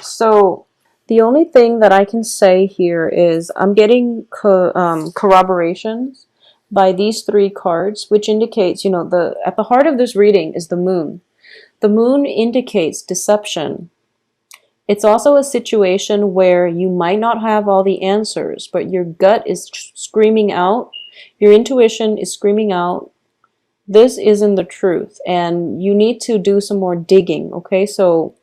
So the only thing that I can say here is I'm getting corroborations by these three cards, which indicates, the at the heart of this reading is the moon. The moon indicates deception. It's also a situation where you might not have all the answers, but your gut is screaming out, your intuition is screaming out, this isn't the truth, and you need to do some more digging, okay? So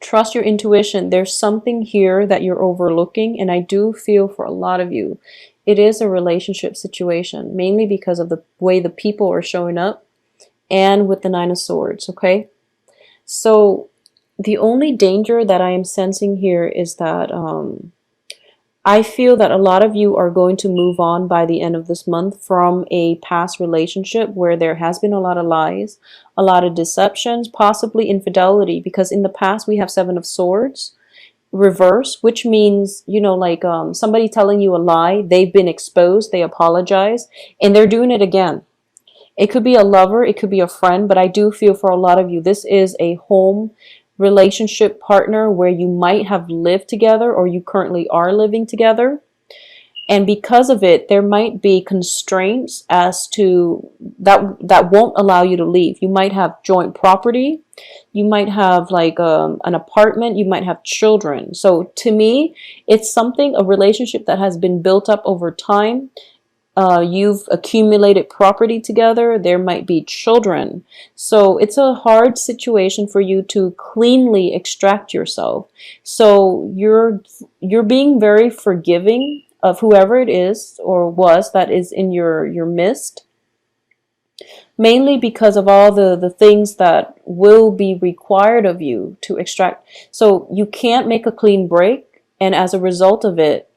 trust your intuition. There's something here that you're overlooking, and I do feel for a lot of you, it is a relationship situation, mainly because of the way the people are showing up and with the Nine of Swords, okay? So the only danger that I am sensing here is that I feel that a lot of you are going to move on by the end of this month from a past relationship where there has been a lot of lies, a lot of deceptions, possibly infidelity, because in the past we have Seven of Swords reverse, which means, like somebody telling you a lie, they've been exposed, they apologize, and they're doing it again. It could be a lover, it could be a friend, but I do feel for a lot of you, this is a home relationship partner where you might have lived together or you currently are living together. And because of it, there might be constraints as to that won't allow you to leave. You might have joint property. You might have like an apartment. You might have children. So to me, it's a relationship that has been built up over time. You've accumulated property together. There might be children. So it's a hard situation for you to cleanly extract yourself. So you're being very forgiving of whoever it is or was that is in your midst, mainly because of all the things that will be required of you to extract. So you can't make a clean break, and as a result of it,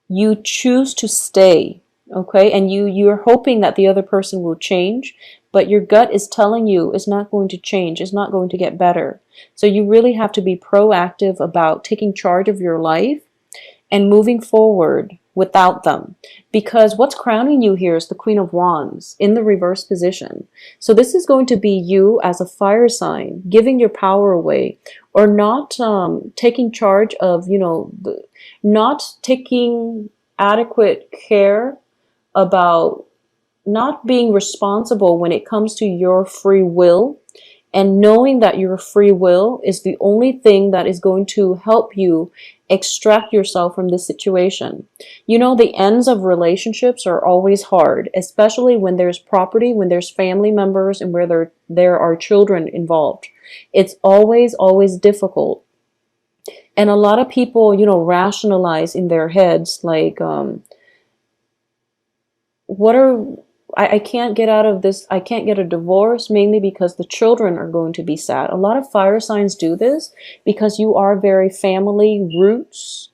you choose to stay. Okay, and you're hoping that the other person will change, but your gut is telling you it's not going to change, it's not going to get better. So you really have to be proactive about taking charge of your life and moving forward without them. Because what's crowning you here is the Queen of Wands in the reverse position. So this is going to be you as a fire sign, giving your power away, or not taking charge of, not taking adequate care about not being responsible when it comes to your free will, and knowing that your free will is the only thing that is going to help you extract yourself from this situation. The ends of relationships are always hard, especially when there's property, when there's family members, and where there are children involved. It's always, always difficult. And a lot of people, rationalize in their heads like, I can't get out of this, I can't get a divorce, mainly because the children are going to be sad. A lot of fire signs do this because you are very family roots,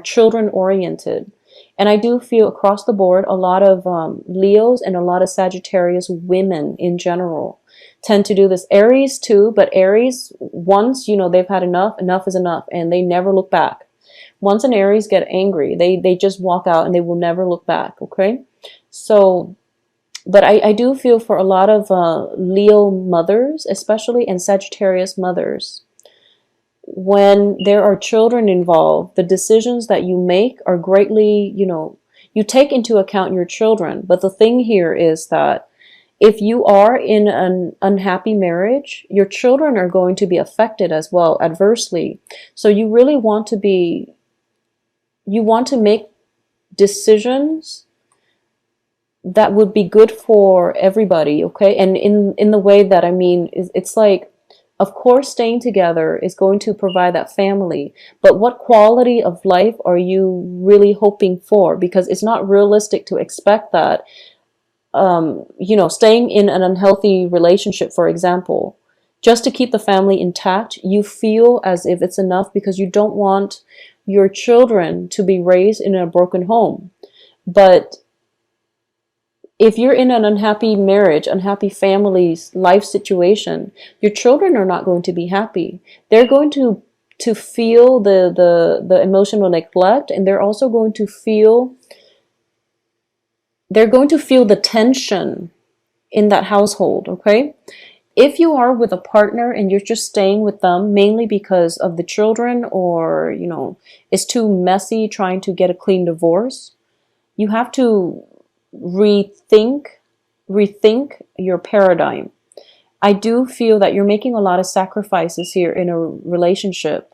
children oriented. And I do feel across the board, a lot of Leos and a lot of Sagittarius women in general tend to do this. Aries too, but Aries, once, they've had enough is enough, and they never look back. Once an Aries get angry, they just walk out and they will never look back, okay? So, but I do feel for a lot of Leo mothers, especially, and Sagittarius mothers, when there are children involved, the decisions that you make are greatly, you take into account your children. But the thing here is that if you are in an unhappy marriage, your children are going to be affected as well, adversely. So you really want to make decisions that would be good for everybody, okay? And in the way that I mean, it's like, of course, staying together is going to provide that family, but what quality of life are you really hoping for? Because it's not realistic to expect that, staying in an unhealthy relationship, for example, just to keep the family intact, you feel as if it's enough because you don't want your children to be raised in a broken home. But if you're in an unhappy marriage, unhappy family's life situation, your children are not going to be happy. They're going to feel the emotional neglect, and they're also going to feel the tension in that household, okay? If you are with a partner and you're just staying with them mainly because of the children, or, it's too messy trying to get a clean divorce, you have to rethink rethink your paradigm. I do feel that you're making a lot of sacrifices here in a relationship,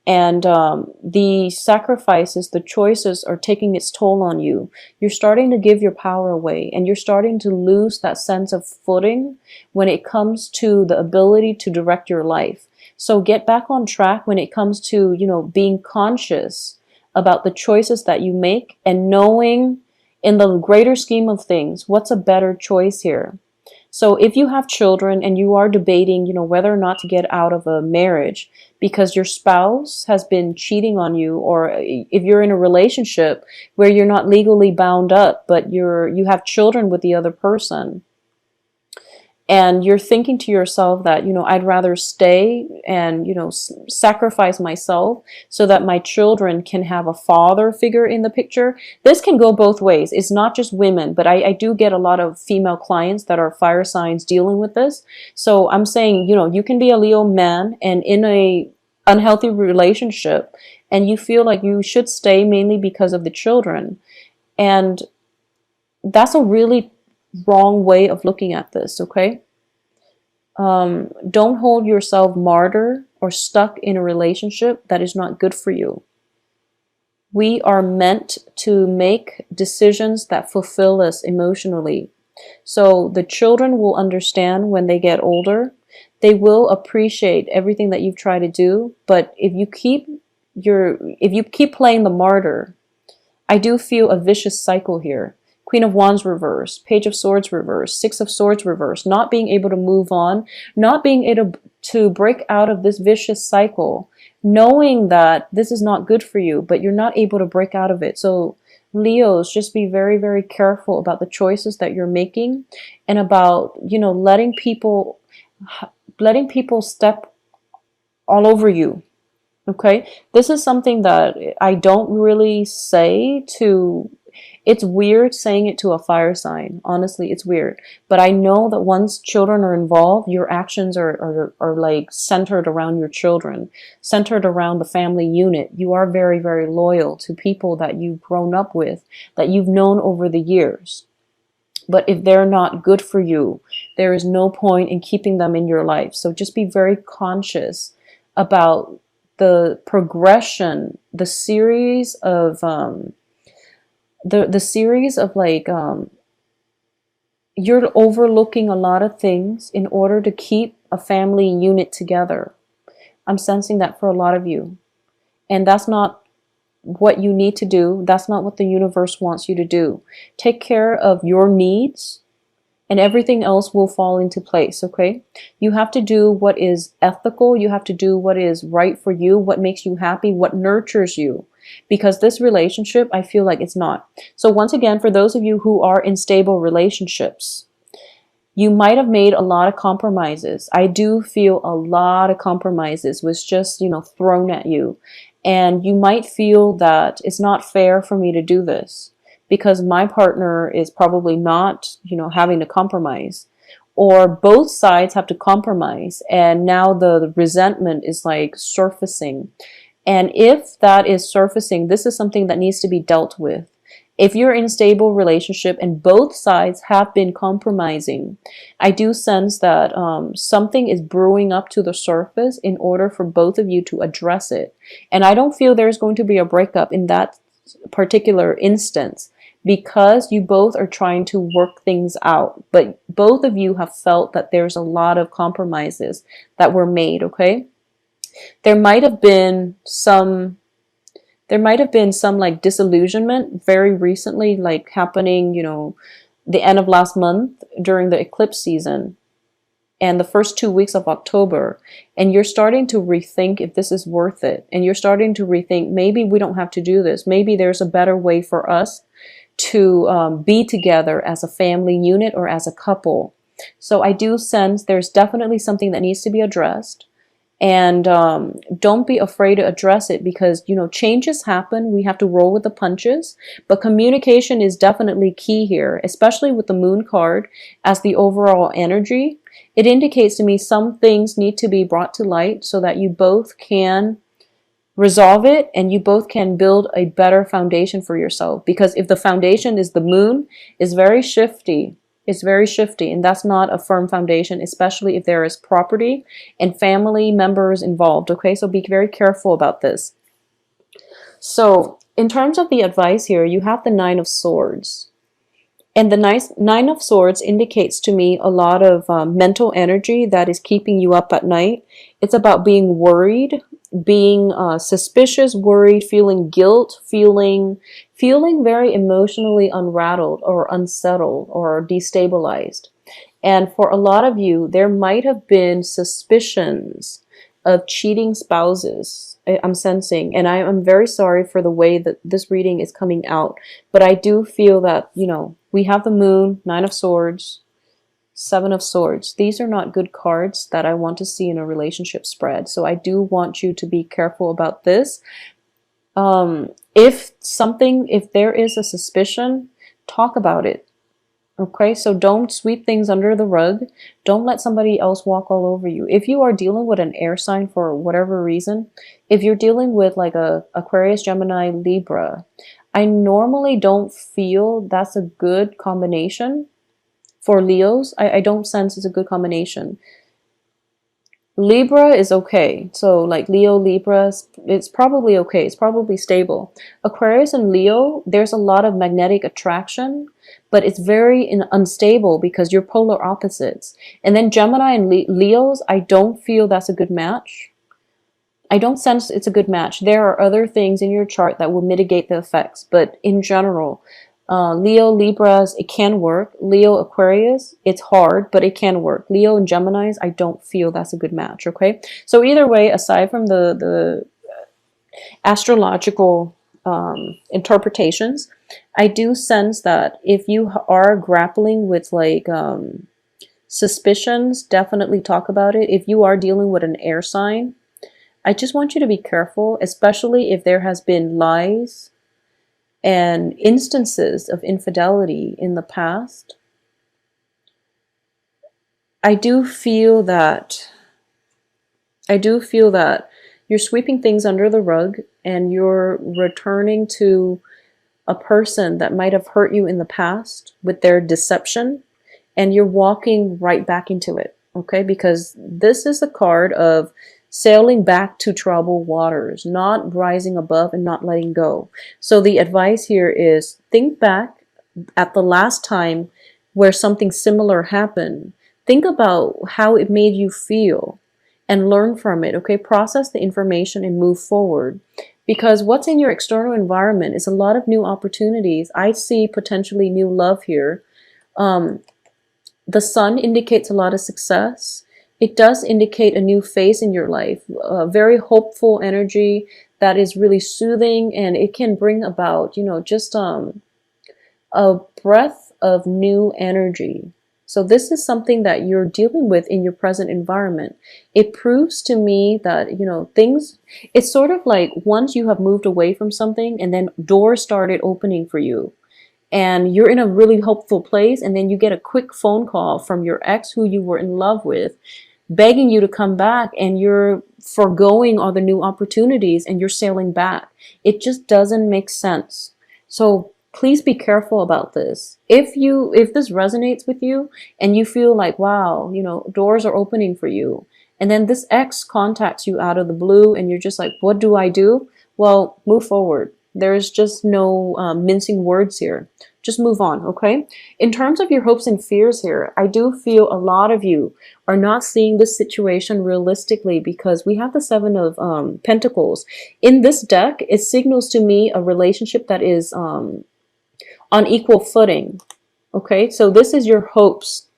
and the sacrifices, the choices are taking its toll on you. You're starting to give your power away, and you're starting to lose that sense of footing when it comes to the ability to direct your life. So get back on track when it comes to, being conscious about the choices that you make, and knowing in the greater scheme of things, what's a better choice here. So if you have children and you are debating, whether or not to get out of a marriage because your spouse has been cheating on you, or if you're in a relationship where you're not legally bound up, but you have children with the other person, and you're thinking to yourself that, I'd rather stay and, sacrifice myself so that my children can have a father figure in the picture. This can go both ways. It's not just women, but I do get a lot of female clients that are fire signs dealing with this. So I'm saying, you can be a Leo man and in a unhealthy relationship, and you feel like you should stay mainly because of the children. And that's a really wrong way of looking at this, okay? Don't hold yourself martyr or stuck in a relationship that is not good for you. We are meant to make decisions that fulfill us emotionally. So the children will understand when they get older. They will appreciate everything that you've tried to do. But if you keep playing the martyr, I do feel a vicious cycle here. Queen of Wands reverse, Page of Swords reverse, Six of Swords reverse, not being able to move on, not being able to break out of this vicious cycle, knowing that this is not good for you, but you're not able to break out of it. So Leos, just be very, very careful about the choices that you're making, and about, letting people step all over you. Okay, this is something that I don't really say to, it's weird saying it to a fire sign. Honestly, it's weird. But I know that once children are involved, your actions are like centered around your children, centered around the family unit. You are very, very loyal to people that you've grown up with, that you've known over the years. But if they're not good for you, there is no point in keeping them in your life. So just be very conscious about the progression, the series of you're overlooking a lot of things in order to keep a family unit together. I'm sensing that for a lot of you. And that's not what you need to do. That's not what the universe wants you to do. Take care of your needs, and everything else will fall into place, okay? You have to do what is ethical. You have to do what is right for you, what makes you happy, what nurtures you. Because this relationship, I feel like it's not. So once again, for those of you who are in stable relationships, you might have made a lot of compromises. I do feel a lot of compromises was just, thrown at you. And you might feel that it's not fair for me to do this, because my partner is probably not, having to compromise, or both sides have to compromise, and now the resentment is like surfacing. And if that is surfacing, this is something that needs to be dealt with. If you're in a stable relationship and both sides have been compromising, I do sense that something is brewing up to the surface in order for both of you to address it. And I don't feel there's going to be a breakup in that particular instance, because you both are trying to work things out. But both of you have felt that there's a lot of compromises that were made, okay? There might have been some like disillusionment very recently, like happening, the end of last month during the eclipse season and the first 2 weeks of October. And you're starting to rethink if this is worth it. And you're starting to rethink, maybe we don't have to do this. Maybe there's a better way for us to be together as a family unit or as a couple. So I do sense there's definitely something that needs to be addressed. And don't be afraid to address it, because, changes happen. We have to roll with the punches. But communication is definitely key here, especially with the Moon card as the overall energy. It indicates to me some things need to be brought to light so that you both can resolve it and you both can build a better foundation for yourself. Because if the foundation is the moon, is very shifty. It's very shifty, and that's not a firm foundation, especially if there is property and family members involved. Okay, so be very careful about this. So in terms of the advice here, you have the Nine of Swords. And the Nine of Swords indicates to me a lot of mental energy that is keeping you up at night. It's about being worried, being suspicious, worried, feeling guilt, feeling very emotionally unrattled or unsettled or destabilized. And for a lot of you, there might have been suspicions of cheating spouses. I'm sensing, and I'm very sorry for the way that this reading is coming out, but I do feel that, you know, we have the moon, Nine of Swords, Seven of Swords. These are not good cards that I want to see in a relationship spread. So I do want you to be careful about this. If there is a suspicion, talk about it. Okay, so don't sweep things under the rug. Don't let somebody else walk all over you. If you are dealing with an air sign for whatever reason, if you're dealing with like a Aquarius, Gemini, Libra, I normally don't feel that's a good combination. For Leos, I don't sense it's a good combination. Libra is okay. So like Leo, Libra, it's probably okay. It's probably stable. Aquarius and Leo, there's a lot of magnetic attraction, but it's very unstable because you're polar opposites. And then Gemini and Leos, I don't feel that's a good match. I don't sense it's a good match. There are other things in your chart that will mitigate the effects, but in general, Leo, Libras, it can work. Leo, Aquarius, it's hard, but it can work. Leo and Geminis, I don't feel that's a good match, okay? So either way, aside from the astrological interpretations, I do sense that if you are grappling with like suspicions, definitely talk about it. If you are dealing with an air sign, I just want you to be careful, especially if there has been lies and instances of infidelity in the past. I do feel that you're sweeping things under the rug and you're returning to a person that might have hurt you in the past with their deception, and you're walking right back into it, okay? Because this is the card of sailing back to troubled waters, not rising above and not letting go. So the advice here is think back at the last time where something similar happened. Think about how it made you feel and learn from it, okay? Process the information and move forward. Because what's in your external environment is a lot of new opportunities. I see potentially new love here. The sun indicates a lot of success. It does indicate a new phase in your life, a very hopeful energy that is really soothing, and it can bring about, you know, just a breath of new energy. So this is something that you're dealing with in your present environment. It proves to me that, you know, things, it's sort of like once you have moved away from something and then doors started opening for you, and you're in a really hopeful place, and then you get a quick phone call from your ex who you were in love with, begging you to come back, and you're foregoing all the new opportunities and you're sailing back. It just doesn't make sense. So please be careful about this. If this resonates with you and you feel like, wow, you know, doors are opening for you, and then this ex contacts you out of the blue and you're just like, what do I do? Well, move forward. There's just no mincing words here. Just move on, okay? In terms of your hopes and fears here, I do feel a lot of you are not seeing this situation realistically because we have the Seven of Pentacles. In this deck, it signals to me a relationship that is on equal footing, okay? So this is your hopes.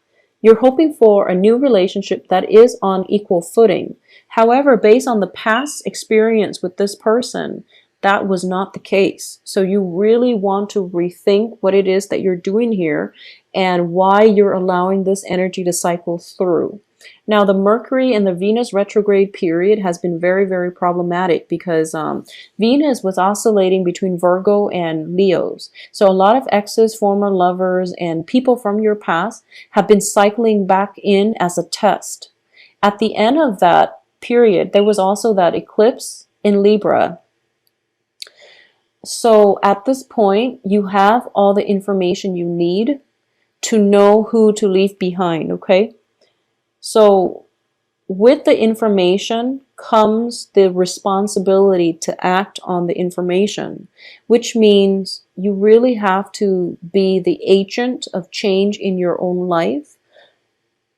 You're hoping for a new relationship that is on equal footing. However, based on the past experience with this person, that was not the case. So you really want to rethink what it is that you're doing here and why you're allowing this energy to cycle through. Now, the Mercury and the Venus retrograde period has been very, very problematic because Venus was oscillating between Virgo and Leos. So a lot of exes, former lovers, and people from your past have been cycling back in as a test. At the end of that period, there was also that eclipse in Libra. So at this point, you have all the information you need to know who to leave behind, okay? So with the information comes the responsibility to act on the information, which means you really have to be the agent of change in your own life.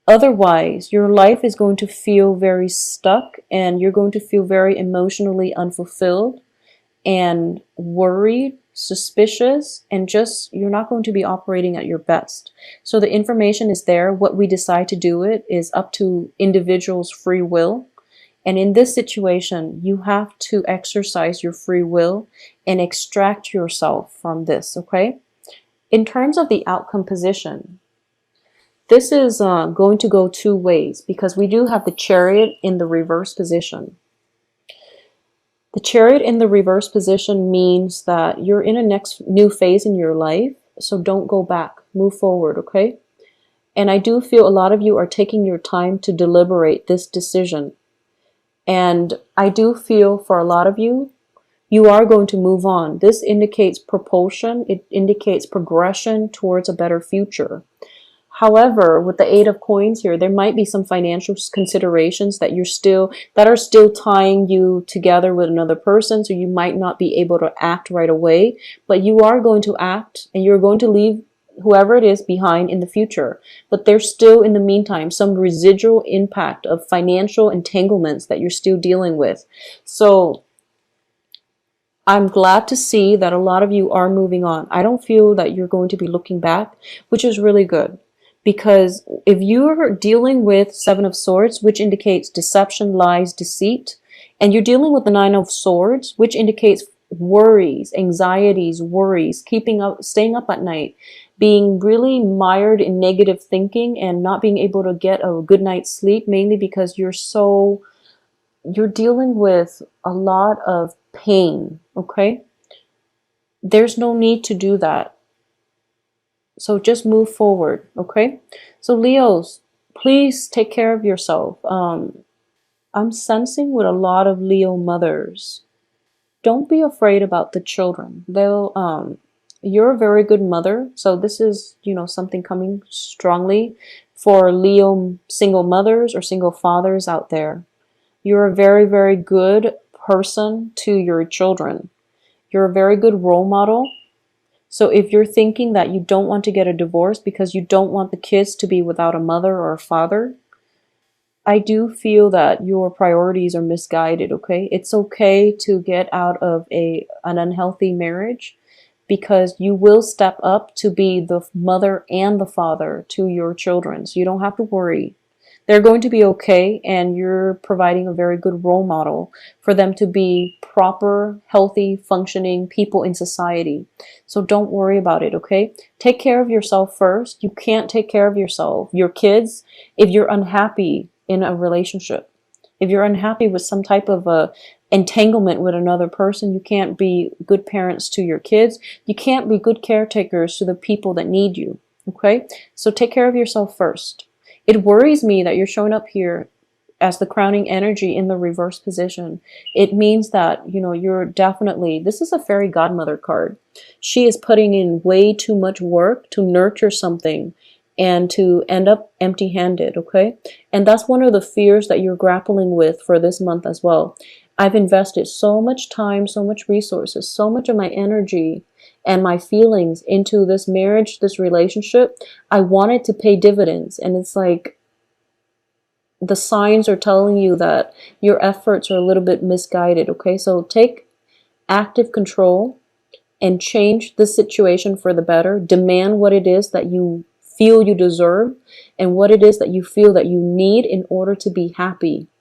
Otherwise, your life is going to feel very stuck and you're going to feel very emotionally unfulfilled and worried, suspicious, and just you're not going to be operating at your best. So the information is there. What we decide to do it is up to individuals' free will. And in this situation, you have to exercise your free will and extract yourself from this, okay? In terms of the outcome position, this is going to go two ways because we do have the Chariot in the reverse position. The Chariot in the reverse position means that you're in a next new phase in your life, so don't go back, move forward, okay? And I do feel a lot of you are taking your time to deliberate this decision. And I do feel for a lot of you, you are going to move on. This indicates propulsion, it indicates progression towards a better future. However, with the Eight of Coins here, there might be some financial considerations that are still tying you together with another person, so you might not be able to act right away, but you are going to act and you're going to leave whoever it is behind in the future. But there's still, in the meantime, some residual impact of financial entanglements that you're still dealing with. So I'm glad to see that a lot of you are moving on. I don't feel that you're going to be looking back, which is really good. Because if you're dealing with Seven of Swords, which indicates deception, lies, deceit, and you're dealing with the Nine of Swords, which indicates worries, anxieties, worries, staying up at night, being really mired in negative thinking and not being able to get a good night's sleep, mainly because you're dealing with a lot of pain, okay? There's no need to do that. So just move forward, okay? So Leos, please take care of yourself. I'm sensing with a lot of Leo mothers, don't be afraid about the children. You're a very good mother. So this is, something coming strongly for Leo single mothers or single fathers out there. You're a very, very good person to your children. You're a very good role model. So if you're thinking that you don't want to get a divorce because you don't want the kids to be without a mother or a father, I do feel that your priorities are misguided, okay? It's okay to get out of an unhealthy marriage because you will step up to be the mother and the father to your children. So you don't have to worry. They're going to be okay, and you're providing a very good role model for them to be proper, healthy, functioning people in society. So don't worry about it, okay? Take care of yourself first. You can't take care of yourself, your kids, if you're unhappy in a relationship. If you're unhappy with some type of a entanglement with another person, you can't be good parents to your kids. You can't be good caretakers to the people that need you, okay? So take care of yourself first. It worries me that you're showing up here as the crowning energy in the reverse position. It means that, you're definitely, this is a fairy godmother card. She is putting in way too much work to nurture something and to end up empty-handed, okay? And that's one of the fears that you're grappling with for this month as well. I've invested so much time, so much resources, so much of my energy and my feelings into this marriage, this relationship. I want it to pay dividends. And it's like the signs are telling you that your efforts are a little bit misguided, okay? So take active control and change the situation for the better. Demand what it is that you feel you deserve and what it is that you feel that you need in order to be happy.